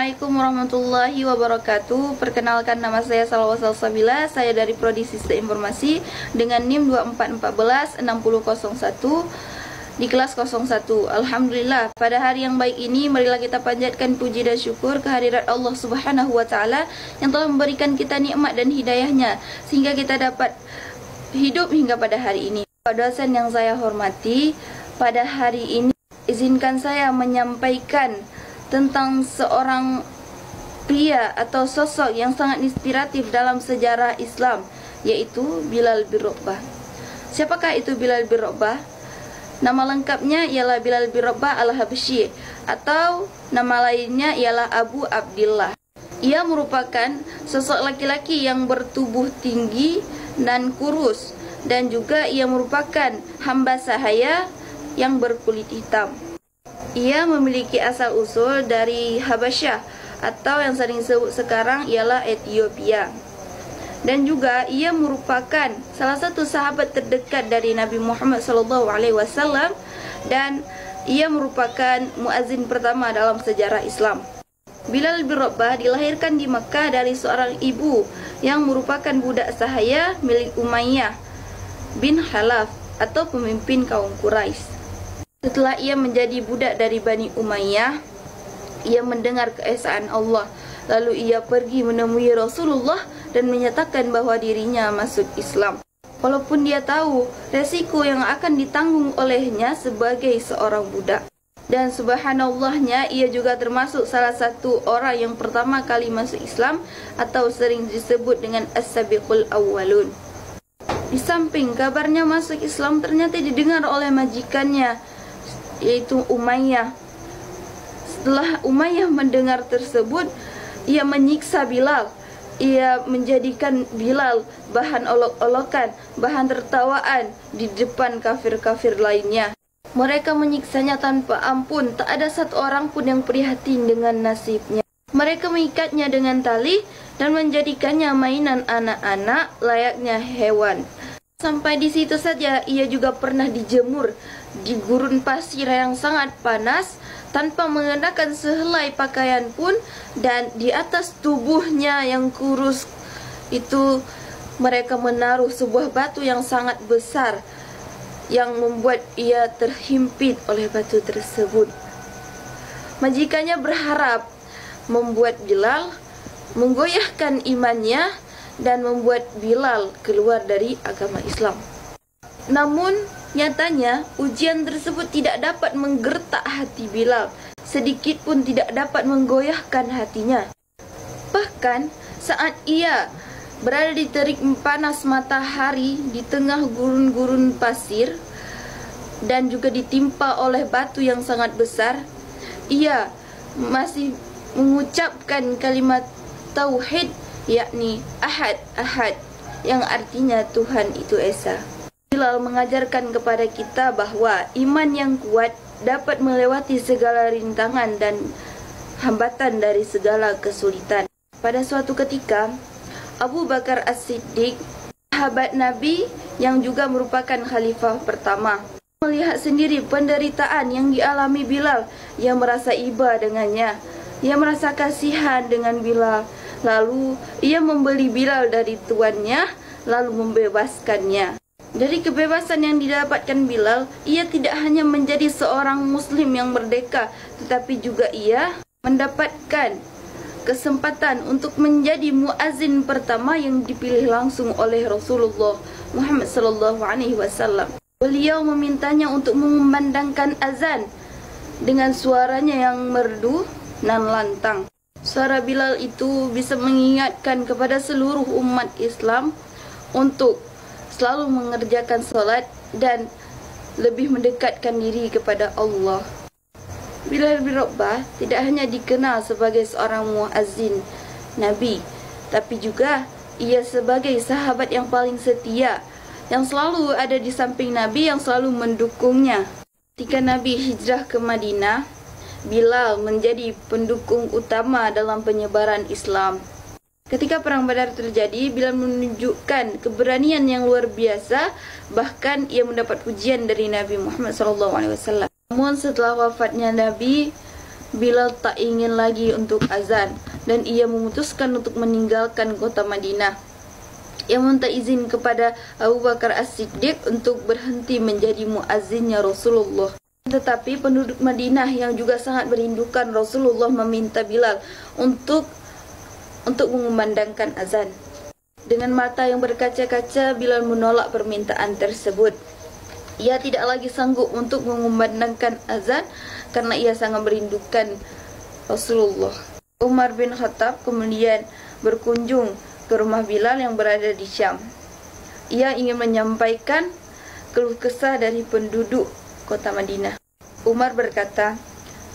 Assalamualaikum warahmatullahi wabarakatuh. Perkenalkan, nama saya Salwa Salsabila. Saya dari Prodi Sistem Informasi dengan NIM 2414 6001 di kelas 01. Alhamdulillah, pada hari yang baik ini marilah kita panjatkan puji dan syukur kehadirat Allah Subhanahu wa taala yang telah memberikan kita nikmat dan hidayahnya sehingga kita dapat hidup hingga pada hari ini. Pak dosen yang saya hormati, pada hari ini izinkan saya menyampaikan tentang seorang pria atau sosok yang sangat inspiratif dalam sejarah Islam, yaitu Bilal bin Rabah. Siapakah itu Bilal bin Rabah? Nama lengkapnya ialah Bilal bin Rabah al-Habsyi, atau nama lainnya ialah Abu Abdillah. Ia merupakan sosok laki-laki yang bertubuh tinggi dan kurus, dan juga ia merupakan hamba sahaya yang berkulit hitam. Ia memiliki asal-usul dari Habasyah, atau yang sering disebut sekarang ialah Ethiopia. Dan juga ia merupakan salah satu sahabat terdekat dari Nabi Muhammad SAW, dan ia merupakan muazzin pertama dalam sejarah Islam. Bilal bin Rabah dilahirkan di Makkah dari seorang ibu yang merupakan budak sahaya milik Umayyah bin Khalaf atau pemimpin kaum Quraisy. Setelah ia menjadi budak dari Bani Umayyah, ia mendengar keesaan Allah. Lalu ia pergi menemui Rasulullah dan menyatakan bahawa dirinya masuk Islam. Walaupun dia tahu resiko yang akan ditanggung olehnya sebagai seorang budak. Dan subhanallahnya, ia juga termasuk salah satu orang yang pertama kali masuk Islam atau sering disebut dengan as-sabiqul awwalun. Di samping kabarnya masuk Islam ternyata didengar oleh majikannya, yaitu Umayyah. Setelah Umayyah mendengar tersebut, ia menyiksa Bilal. Ia menjadikan Bilal bahan olok-olokan, bahan tertawaan di depan kafir-kafir lainnya. Mereka menyiksanya tanpa ampun, tak ada satu orang pun yang prihatin dengan nasibnya. Mereka mengikatnya dengan tali dan menjadikannya mainan anak-anak layaknya hewan. Sampai di situ saja, ia juga pernah dijemur di gurun pasir yang sangat panas tanpa mengenakan sehelai pakaian pun, dan di atas tubuhnya yang kurus itu mereka menaruh sebuah batu yang sangat besar yang membuat ia terhimpit oleh batu tersebut. Majikannya berharap membuat Bilal menggoyahkan imannya dan membuat Bilal keluar dari agama Islam. Namun nyatanya ujian tersebut tidak dapat menggertak hati Bilal, sedikit pun tidak dapat menggoyahkan hatinya. Bahkan saat ia berada di terik panas matahari di tengah gurun-gurun pasir dan juga ditimpa oleh batu yang sangat besar, ia masih mengucapkan kalimat tauhid, yakni Ahad, Ahad, yang artinya Tuhan itu Esa. Bilal mengajarkan kepada kita bahawa iman yang kuat dapat melewati segala rintangan dan hambatan dari segala kesulitan. Pada suatu ketika, Abu Bakar As-Siddiq, sahabat Nabi yang juga merupakan khalifah pertama, melihat sendiri penderitaan yang dialami Bilal. Ia merasa iba dengannya. Ia merasa kasihan dengan Bilal. Lalu ia membeli Bilal dari tuannya, lalu membebaskannya. Dari kebebasan yang didapatkan Bilal, ia tidak hanya menjadi seorang muslim yang merdeka, tetapi juga ia mendapatkan kesempatan untuk menjadi muazzin pertama yang dipilih langsung oleh Rasulullah Muhammad SAW. Beliau memintanya untuk mengumandangkan azan dengan suaranya yang merdu dan lantang. Suara Bilal itu bisa mengingatkan kepada seluruh umat Islam untuk selalu mengerjakan solat dan lebih mendekatkan diri kepada Allah. Bilal bin Rabah tidak hanya dikenal sebagai seorang muazzin Nabi, tapi juga ia sebagai sahabat yang paling setia, yang selalu ada di samping Nabi, yang selalu mendukungnya. Ketika Nabi hijrah ke Madinah, Bilal menjadi pendukung utama dalam penyebaran Islam. Ketika Perang Badar terjadi, Bilal menunjukkan keberanian yang luar biasa, bahkan ia mendapat pujian dari Nabi Muhammad SAW. Namun setelah wafatnya Nabi, Bilal tak ingin lagi untuk azan dan ia memutuskan untuk meninggalkan kota Madinah. Ia minta izin kepada Abu Bakar As-Siddiq untuk berhenti menjadi muazzinnya Rasulullah. Tetapi penduduk Madinah yang juga sangat merindukan Rasulullah meminta Bilal untuk mengumandangkan azan. Dengan mata yang berkaca-kaca, Bilal menolak permintaan tersebut. Ia tidak lagi sanggup untuk mengumandangkan azan karena ia sangat merindukan Rasulullah. Umar bin Khattab kemudian berkunjung ke rumah Bilal yang berada di Syam. Ia ingin menyampaikan keluh kesah dari penduduk kota Madinah. Umar berkata,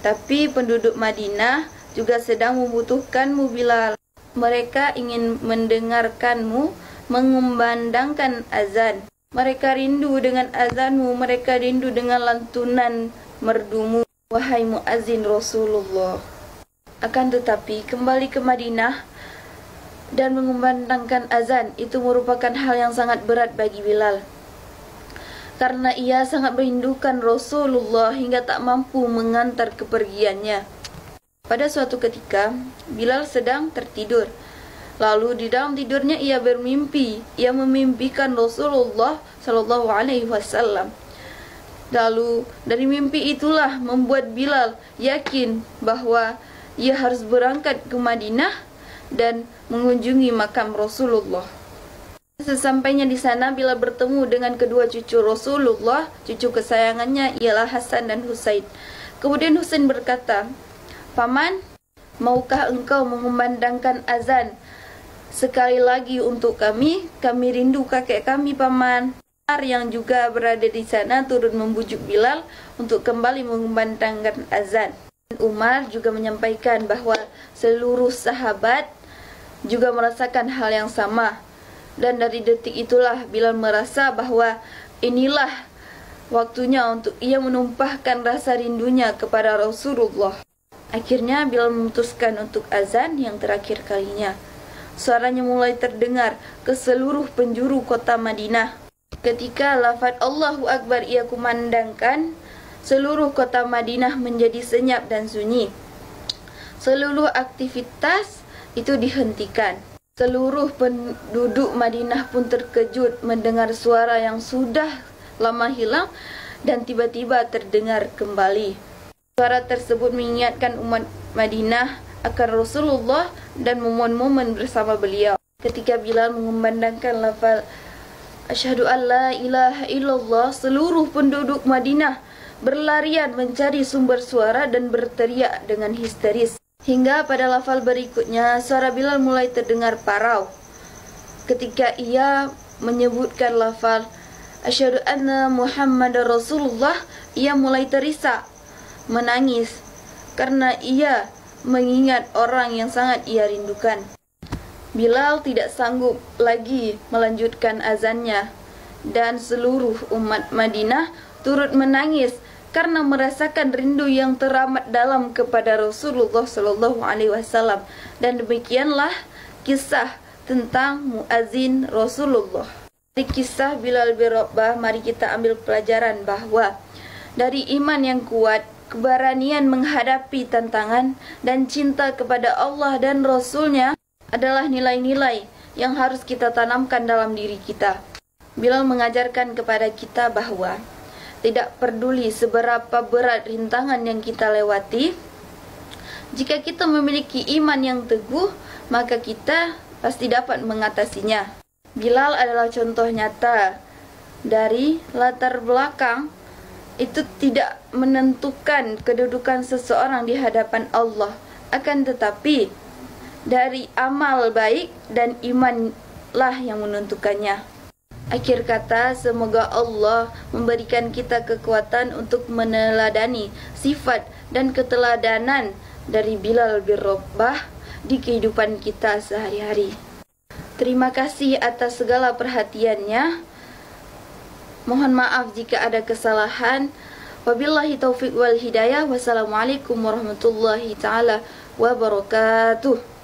"Tapi penduduk Madinah juga sedang membutuhkanmu, Bilal. Mereka ingin mendengarkanmu mengumandangkan azan. Mereka rindu dengan azanmu, mereka rindu dengan lantunan merdumu, wahai muazzin Rasulullah." Akan tetapi kembali ke Madinah dan mengumandangkan azan itu merupakan hal yang sangat berat bagi Bilal, karena ia sangat merindukan Rasulullah hingga tak mampu mengantar kepergiannya. Pada suatu ketika, Bilal sedang tertidur. Lalu di dalam tidurnya ia bermimpi. Ia memimpikan Rasulullah sallallahu alaihi wasallam. Lalu dari mimpi itulah membuat Bilal yakin bahwa ia harus berangkat ke Madinah dan mengunjungi makam Rasulullah. Sesampainya di sana, Bilal bertemu dengan kedua cucu Rasulullah. Cucu kesayangannya ialah Hasan dan Husain. Kemudian Husain berkata, "Paman, maukah engkau mengumandangkan azan sekali lagi untuk kami? Kami rindu kakek kami, Paman." Umar yang juga berada di sana turut membujuk Bilal untuk kembali mengumandangkan azan. Umar juga menyampaikan bahwa seluruh sahabat juga merasakan hal yang sama. Dan dari detik itulah Bilal merasa bahwa inilah waktunya untuk ia menumpahkan rasa rindunya kepada Rasulullah. Akhirnya Bilal memutuskan untuk azan yang terakhir kalinya. Suaranya mulai terdengar ke seluruh penjuru kota Madinah. Ketika lafaz Allahu Akbar ia kumandangkan, seluruh kota Madinah menjadi senyap dan sunyi. Seluruh aktivitas itu dihentikan. Seluruh penduduk Madinah pun terkejut mendengar suara yang sudah lama hilang dan tiba-tiba terdengar kembali. Suara tersebut mengingatkan umat Madinah akan Rasulullah dan momen-momen bersama beliau. Ketika Bilal mengumandangkan lafaz Asyhadu an la ilaha illallah, seluruh penduduk Madinah berlarian mencari sumber suara dan berteriak dengan histeris. Hingga pada lafal berikutnya, suara Bilal mulai terdengar parau. Ketika ia menyebutkan lafal Asyhadu anna Muhammadar Rasulullah, ia mulai terisak, menangis, karena ia mengingat orang yang sangat ia rindukan. Bilal tidak sanggup lagi melanjutkan azannya, dan seluruh umat Madinah turut menangis karena merasakan rindu yang teramat dalam kepada Rasulullah sallallahu alaihi wasallam. Dan demikianlah kisah tentang muazzin Rasulullah. Di kisah Bilal bin Rabah, mari kita ambil pelajaran bahwa dari iman yang kuat, keberanian menghadapi tantangan, dan cinta kepada Allah dan Rasulnya adalah nilai-nilai yang harus kita tanamkan dalam diri kita. Bilal mengajarkan kepada kita bahwa tidak peduli seberapa berat rintangan yang kita lewati, jika kita memiliki iman yang teguh, maka kita pasti dapat mengatasinya. Bilal adalah contoh nyata dari latar belakang itu tidak menentukan kedudukan seseorang di hadapan Allah. Akan tetapi dari amal baik dan imanlah yang menentukannya. Akhir kata, semoga Allah memberikan kita kekuatan untuk meneladani sifat dan keteladanan dari Bilal bin Rabah di kehidupan kita sehari-hari. Terima kasih atas segala perhatiannya. Mohon maaf jika ada kesalahan. Wabillahi taufiq wal hidayah. Wassalamualaikum warahmatullahi taala wabarakatuh.